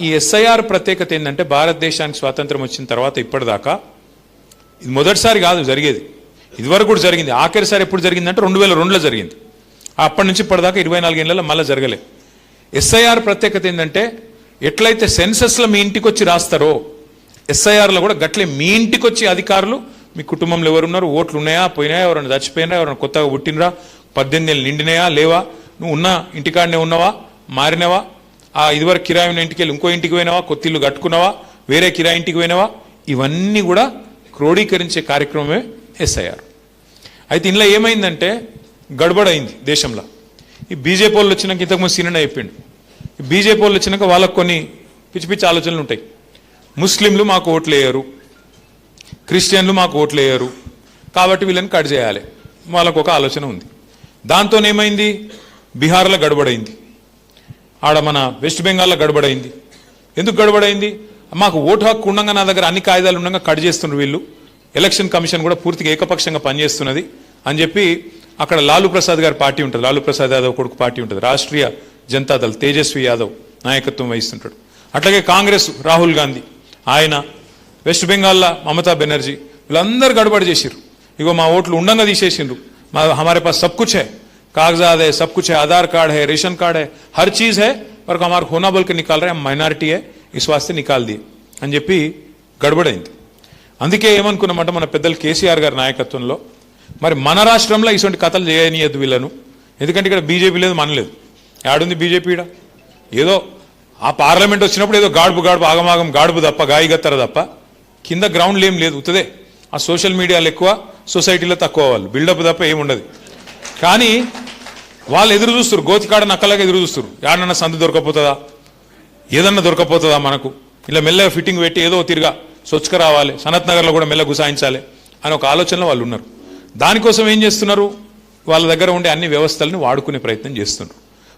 ఈ ఎస్ఐఆర్ ప్రత్యేకత ఏంటంటే భారతదేశానికి స్వాతంత్రం వచ్చిన తర్వాత ఇప్పటిదాకా ఇది మొదటిసారి కాదు జరిగేది, ఇదివరకు కూడా జరిగింది. ఆఖరిసారి ఎప్పుడు జరిగిందంటే 2002లో జరిగింది. అప్పటి నుంచి ఇప్పటిదాకా 24 ఏళ్లలో మళ్ళీ జరగలే. ఎస్ఐఆర్ ప్రత్యేకత ఏంటంటే ఎట్లయితే సెన్సస్లో మీ ఇంటికి వచ్చి రాస్తారో ఎస్ఐఆర్లో కూడా గట్లే మీ ఇంటికి వచ్చి అధికారులు మీ కుటుంబంలో ఎవరున్నారు, ఓట్లు ఉన్నాయా పోయినాయా, ఎవరైనా చచ్చిపోయినా, ఎవరైనా కొత్తగా పుట్టినరా, 18 ఏళ్ళు నిండినాయా లేవా, నువ్వు ఉన్న ఇంటికాడనే ఉన్నావా మారినవా, ఆ ఇదివరకు కిరాయి ఉన్న ఇంటికి వెళ్ళి ఇంకో ఇంటికి పోయినావా, కొత్త ఇల్లు కట్టుకున్నావా, వేరే కిరాయి ఇంటికి పోయినావా, ఇవన్నీ కూడా క్రోడీకరించే కార్యక్రమమే ఎస్ఐఆర్. అయితే ఇందులో ఏమైందంటే గడబడైంది దేశంలో. ఈ బీజేపీ వాళ్ళు వచ్చినాక ఇంతకుముందు సీనన్న చెప్పిండు, ఈ బీజేపీ వాళ్ళు వచ్చినాక వాళ్ళకు కొన్ని పిచ్చి పిచ్చి ఆలోచనలు ఉంటాయి. ముస్లింలు మాకు ఓట్లు వేయరు, క్రిస్టియన్లు మాకు ఓట్లు వేయరు, కాబట్టి వీళ్ళని కట్ చేయాలి, వాళ్ళకు ఒక ఆలోచన ఉంది. దాంతోనేమైంది, బీహార్లో గడబడైంది, ఆడ మన వెస్ట్ బెంగాల్లో గడబడైంది. ఎందుకు గడబడైంది, మాకు ఓటు హక్కు ఉండగా నా దగ్గర అన్ని కాయిదాలు ఉండగా కట్ చేస్తున్నారు వీళ్ళు, ఎలక్షన్ కమిషన్ కూడా పూర్తిగా ఏకపక్షంగా పనిచేస్తున్నది అని చెప్పి అక్కడ లాలూ ప్రసాద్ గారి పార్టీ ఉంటుంది, లాలూ ప్రసాద్ యాదవ్ కొడుకు పార్టీ ఉంటుంది, రాష్ట్రీయ జనతాదళ్ తేజస్వి యాదవ్ నాయకత్వం వహిస్తుంటాడు. అట్లాగే కాంగ్రెస్ రాహుల్ గాంధీ ఆయన, వెస్ట్ బెంగాల్లో మమతా బెనర్జీ, వీళ్ళందరూ గడబడి చేసిర్రు. ఇగో మా ఓట్లు ఉండంగా తీసేసిండ్రు, మా హమారే పాస్ సబ్ కుछ है, कागजात है, सब कुछ है, आधार कार्ड है, रेशन कार्ड है, हर चीज है, पर हमारे होना बोल के निकाल रहे हैं, हम माइनॉरिटी है इस वास्ते निकाल दिए అని చెప్పి గడబడైంది. అందుకే ఏమనుకున్నామంటే మన పెద్దలు కేసీఆర్ గారి నాయకత్వంలో మరి మన రాష్ట్రంలో ఇటువంటి కథలు చేయనీయద్దు వీళ్ళను, ఎందుకంటే ఇక్కడ బీజేపీ లేదు మనలేదు, యాడుంది బీజేపీ ఈడ, ఏదో ఆ పార్లమెంట్ వచ్చినప్పుడు ఏదో గాడుపు ఆగమాగం గాడుపు తప్ప గాయగత్తర తప్ప కింద గ్రౌండ్లు ఏం లేదు, ఉత్తదే ఆ సోషల్ మీడియాలో ఎక్కువ, సొసైటీలో తక్కువ, వాళ్ళు బిల్డప్ తప్ప ఏముండదు. కానీ వాళ్ళు ఎదురు చూస్తారు, గోతికాడ నక్కలాగా ఎదురు చూస్తారు, యాడన్నా సందు దొరకపోతుందా, ఏదన్నా దొరకపోతుందా మనకు, ఇలా మెల్లగా ఫిట్టింగ్ పెట్టి ఏదో తిరిగా స్వచ్ఛక రావాలి, సనత్ నగర్లో కూడా మెల్లగా గుసాయించాలి అని ఒక ఆలోచనలో వాళ్ళు ఉన్నారు. దానికోసం ఏం చేస్తున్నారు, వాళ్ళ దగ్గర ఉండే అన్ని వ్యవస్థలను వాడుకునే ప్రయత్నం చేస్తున్నారు.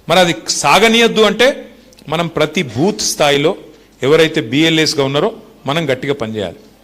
మరి అది సాగనీయద్దు అంటే మనం ప్రతి బూత్ స్థాయిలో ఎవరైతే బిఎల్ఏస్గా ఉన్నారో మనం గట్టిగా పనిచేయాలి.